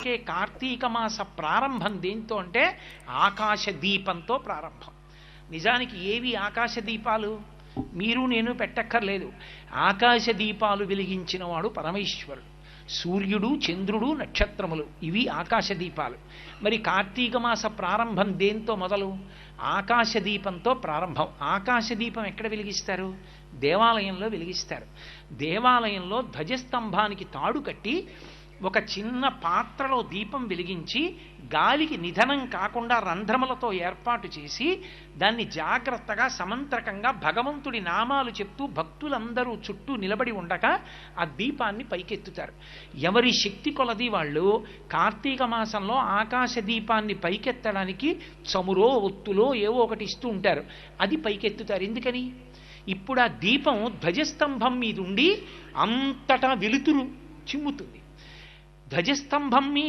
కార్తీక మాస ప్రారంభం దేంతో అంటే ఆకాశ దీపంతో ప్రారంభం. నిజానికి ఏవి ఆకాశ దీపాలు? మీరు నేను పెట్టక్కర్లేదు. ఆకాశ దీపాలు వెలిగించిన వాడు పరమేశ్వరుడు. సూర్యుడు, చంద్రుడు, నక్షత్రములు ఇవి ఆకాశ దీపాలు. మరి కార్తీక మాస ప్రారంభం దేంతో మొదలు? ఆకాశ దీపంతో ప్రారంభం. ఆకాశ దీపం ఎక్కడ వెలిగిస్తారు? దేవాలయంలో వెలిగిస్తారు. దేవాలయంలో ధ్వజస్తంభానికి తాడు కట్టి ఒక చిన్న పాత్రలో దీపం వెలిగించి గాలికి నిధనం కాకుండా రంధ్రములతో ఏర్పాటు చేసి దాన్ని జాగ్రత్తగా సమంత్రకంగా భగవంతుడి నామాలు చెప్తూ భక్తులందరూ చుట్టూ నిలబడి ఉండగా ఆ దీపాన్ని పైకెత్తుతారు. ఎవరి శక్తి కొలది వాళ్ళు కార్తీక మాసంలో ఆకాశ దీపాన్ని పైకెత్తడానికి చమురో ఒత్తులో ఏవో ఒకటి ఇస్తూ ఉంటారు. అది పైకెత్తుతారు. ఎందుకని? ఇప్పుడు ఆ దీపం ధ్వజస్తంభం మీద ఉండి అంతటా వెలుతురు చిమ్ముతుంది. ధ్వజస్తంభం మీద